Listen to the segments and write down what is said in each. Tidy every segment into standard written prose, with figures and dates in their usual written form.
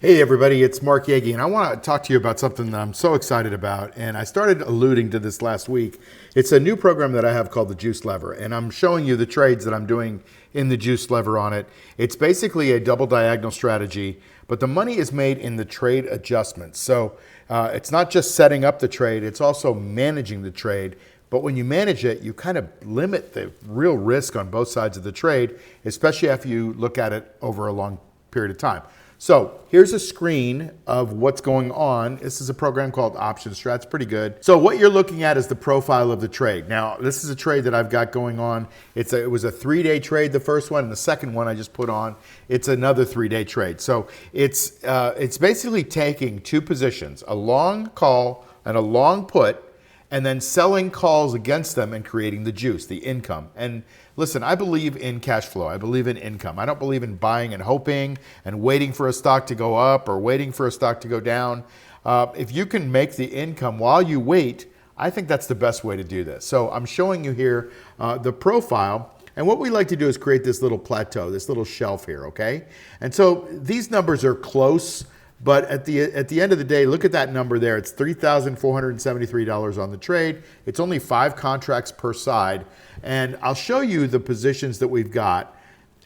Hey everybody, it's Mark Yagi, and I want to talk to you about something that I'm so excited about, and I started alluding to this last week. It's a new program that I have called the JuiceLever, and I'm showing you the trades that I'm doing in the JuiceLever on it. It's basically a double diagonal strategy, but the money is made in the trade adjustments. So it's not just setting up the trade, it's also managing the trade. But when you manage it, you kind of limit the real risk on both sides of the trade, especially if you look at it over a long period of time. So here's a screen of what's going on. This is a program called OptionStrat. It's pretty good. So what you're looking at is the profile of the trade. Now, this is a trade that I've got going on. It was a 3-day trade, the first one, and the second one I just put on, it's another 3-day trade. So it's basically taking two positions, a long call and a long put, and then selling calls against them and creating the juice, the income. And listen, I believe in cash flow. I believe in income. I don't believe in buying and hoping and waiting for a stock to go up or waiting for a stock to go down. If you can make the income while you wait, I think that's the best way to do this. So I'm showing you here the profile. And what we like to do is create this little plateau, this little shelf here, okay? And so these numbers are close. But at the end of the day, look at that number there. It's $3,473 on the trade. It's only 5 contracts per side. And I'll show you the positions that we've got.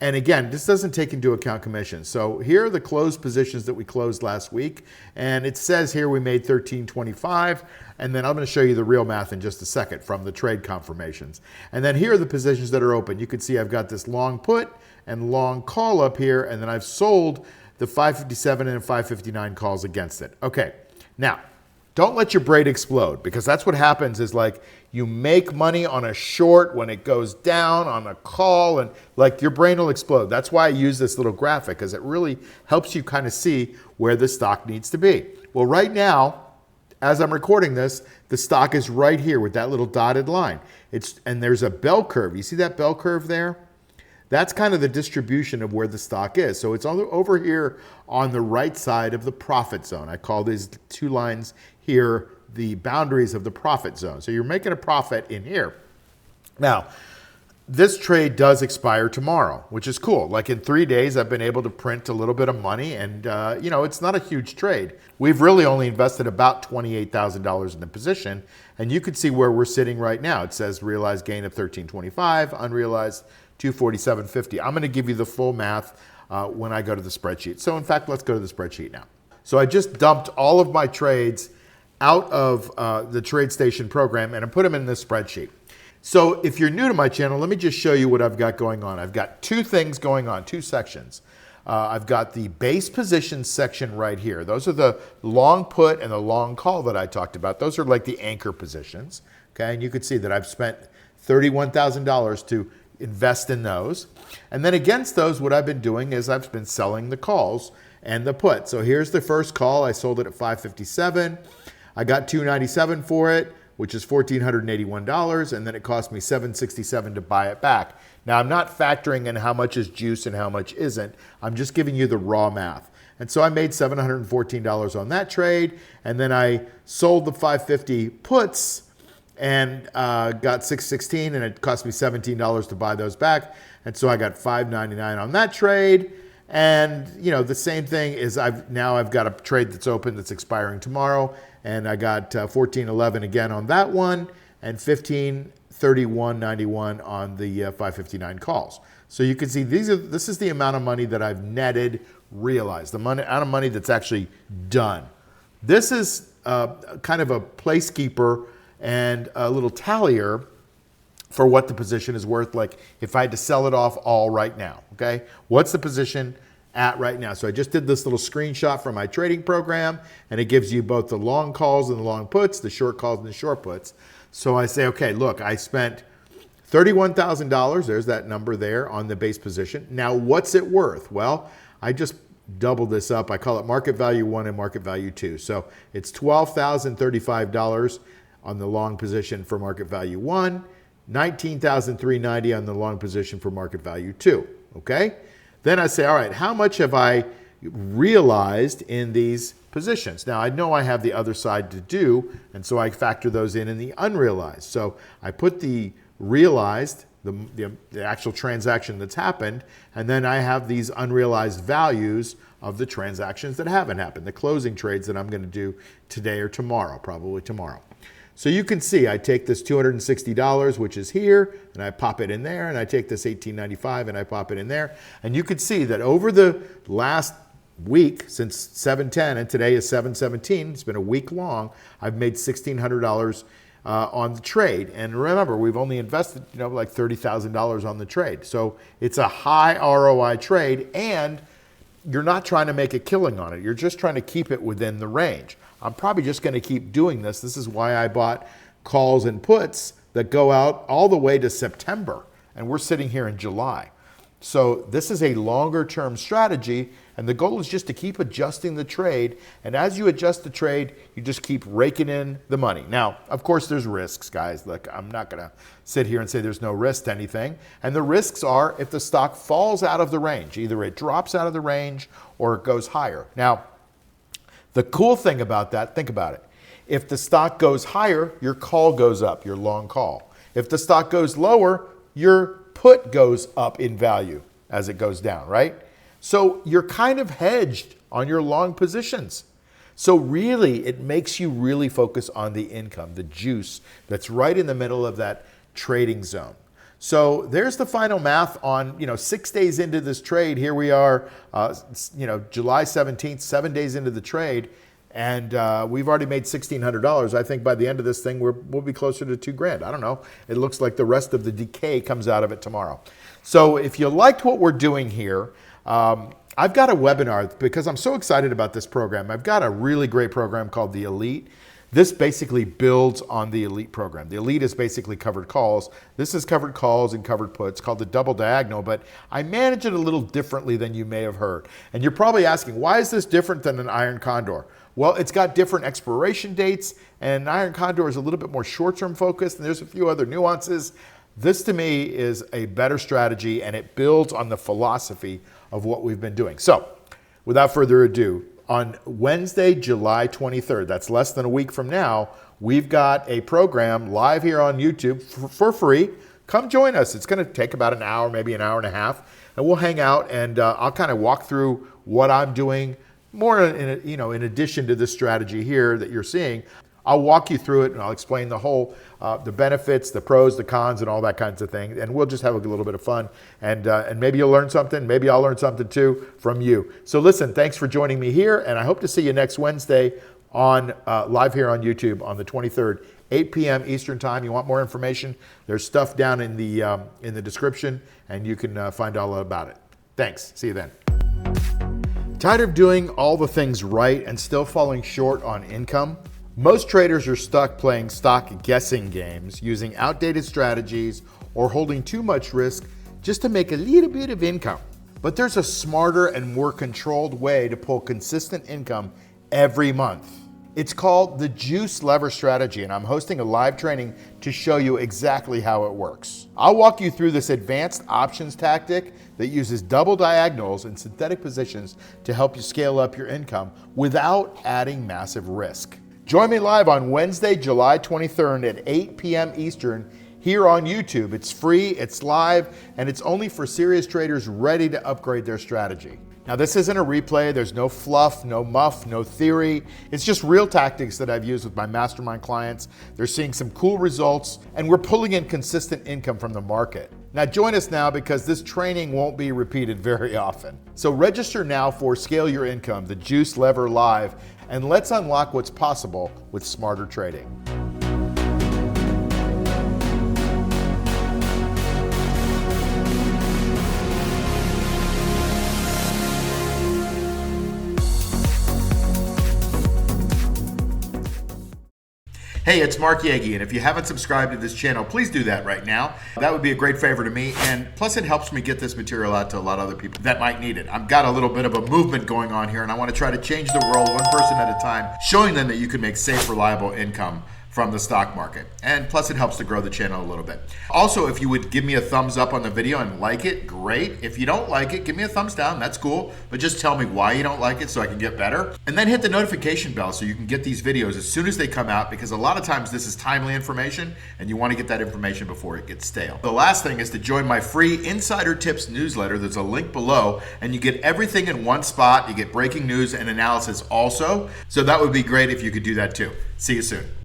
And again, this doesn't take into account commissions. So here are the closed positions that we closed last week. And it says here we made $13.25. And then I'm going to show you the real math in just a second from the trade confirmations. And then here are the positions that are open. You can see I've got this long put and long call up here. And then I've sold the 557 and 559 calls against it. Okay, now, don't let your brain explode, because that's what happens is like you make money on a short when it goes down on a call, and like your brain will explode. That's why I use this little graphic, because it really helps you kind of see where the stock needs to be. Well, right now, as I'm recording this, the stock is right here with that little dotted line. And there's a bell curve. You see that bell curve there? That's kind of the distribution of where the stock is. So it's over here on the right side of the profit zone. I call these two lines here the boundaries of the profit zone. So you're making a profit in here. Now, this trade does expire tomorrow, which is cool. Like in 3 days, I've been able to print a little bit of money, and it's not a huge trade. We've really only invested about $28,000 in the position, and you can see where we're sitting right now. It says realized gain of $13.25, unrealized $247.50. I'm going to give you the full math when I go to the spreadsheet. So in fact, let's go to the spreadsheet now. So I just dumped all of my trades out of the TradeStation program and I put them in this spreadsheet. So if you're new to my channel, let me just show you what I've got going on. I've got two things going on, two sections. I've got the base positions section right here. Those are the long put and the long call that I talked about. Those are like the anchor positions. Okay, and you can see that I've spent $31,000 to invest in those. And then against those, what I've been doing is I've been selling the calls and the put. So here's the first call. I sold it at $557. I got $297 for it, which is $1,481, and then it cost me $767 to buy it back. Now, I'm not factoring in how much is juice and how much isn't. I'm just giving you the raw math. And so I made $714 on that trade, and then I sold the 550 puts and got $616, and it cost me $17 to buy those back. And so I got $599 on that trade. And the same thing is I've got a trade that's open that's expiring tomorrow, and I got $14.11 again on that one, and $15.31.91 on the 559 calls. So you can see this is the amount of money that I've netted, realized, the amount of money that's actually done. This is kind of a placekeeper and a little tallier for what the position is worth, like if I had to sell it off all right now, okay? What's the position at right now? So I just did this little screenshot from my trading program, and it gives you both the long calls and the long puts, the short calls and the short puts. So I say, okay, look, I spent $31,000, there's that number there on the base position. Now, what's it worth? Well, I just doubled this up. I call it market value 1 and market value 2. So it's $12,035 on the long position for market value 1, $19,390 on the long position for market value 2, okay? Then I say, all right, how much have I realized in these positions? Now, I know I have the other side to do, and so I factor those in the unrealized. So I put the realized the actual transaction that's happened, and then I have these unrealized values of the transactions that haven't happened, the closing trades that I'm going to do today or tomorrow, probably tomorrow. So you can see I take this $260, which is here, and I pop it in there, and I take this $18.95 and I pop it in there. And you can see that over the last week, since 7/10, and today is 7/17, it's been a week long, I've made $1,600 on the trade. And remember, we've only invested, like $30,000 on the trade. So it's a high ROI trade, and you're not trying to make a killing on it. You're just trying to keep it within the range. I'm probably just going to keep doing this. This is why I bought calls and puts that go out all the way to September, and we're sitting here in July. So this is a longer term strategy, and the goal is just to keep adjusting the trade. And as you adjust the trade, you just keep raking in the money. Now, of course, there's risks, guys. Look, I'm not going to sit here and say there's no risk to anything. And the risks are if the stock falls out of the range, either it drops out of the range or it goes higher. Now, the cool thing about that, think about it. If the stock goes higher, your call goes up, your long call. If the stock goes lower, your put goes up in value as it goes down, right? So you're kind of hedged on your long positions. So really, it makes you really focus on the income, the juice that's right in the middle of that trading zone. So there's the final math on, 6 days into this trade. Here we are, July 17th, 7 days into the trade, and we've already made $1,600. I think by the end of this thing, we'll be closer to $2,000. I don't know. It looks like the rest of the decay comes out of it tomorrow. So if you liked what we're doing here, I've got a webinar because I'm so excited about this program. I've got a really great program called the Elite. This basically builds on the Elite program. The Elite is basically covered calls. This is covered calls and covered puts, called the double diagonal, but I manage it a little differently than you may have heard. And you're probably asking, why is this different than an iron condor? Well, it's got different expiration dates, and an iron condor is a little bit more short-term focused, and there's a few other nuances. This to me is a better strategy, and it builds on the philosophy of what we've been doing. So without further ado, on Wednesday, July 23rd, that's less than a week from now, we've got a program live here on YouTube for free. Come join us. It's going to take about an hour, maybe an hour and a half, and we'll hang out, and I'll kind of walk through what I'm doing more in addition to this strategy here that you're seeing. I'll walk you through it, and I'll explain the whole, the benefits, the pros, the cons, and all that kinds of thing. And we'll just have a little bit of fun. And maybe you'll learn something. Maybe I'll learn something too from you. So listen, thanks for joining me here. And I hope to see you next Wednesday on live here on YouTube on the 23rd, 8 p.m. Eastern Time. You want more information? There's stuff down in the description, and you can find all about it. Thanks. See you then. Tired of doing all the things right and still falling short on income? Most traders are stuck playing stock guessing games, using outdated strategies, or holding too much risk just to make a little bit of income. But there's a smarter and more controlled way to pull consistent income every month. It's called the JuiceLever strategy, and I'm hosting a live training to show you exactly how it works. I'll walk you through this advanced options tactic that uses double diagonals and synthetic positions to help you scale up your income without adding massive risk. Join me live on Wednesday, July 23rd at 8 p.m. Eastern here on YouTube. It's free, it's live, and it's only for serious traders ready to upgrade their strategy. Now, this isn't a replay. There's no fluff, no muff, no theory. It's just real tactics that I've used with my mastermind clients. They're seeing some cool results, and we're pulling in consistent income from the market. Now, join us now because this training won't be repeated very often. So register now for Scale Your Income, the JuiceLever Live, and let's unlock what's possible with smarter trading. Hey, it's Mark Yagi, and if you haven't subscribed to this channel, please do that right now. That would be a great favor to me, and plus it helps me get this material out to a lot of other people that might need it. I've got a little bit of a movement going on here, and I want to try to change the world one person at a time, showing them that you can make safe, reliable income from the stock market. And plus it helps to grow the channel a little bit. Also, if you would give me a thumbs up on the video and like it, great. If you don't like it, give me a thumbs down, that's cool. But just tell me why you don't like it so I can get better. And then hit the notification bell so you can get these videos as soon as they come out, because a lot of times this is timely information and you want to get that information before it gets stale. The last thing is to join my free Insider Tips newsletter. There's a link below and you get everything in one spot. You get breaking news and analysis also. So that would be great if you could do that too. See you soon.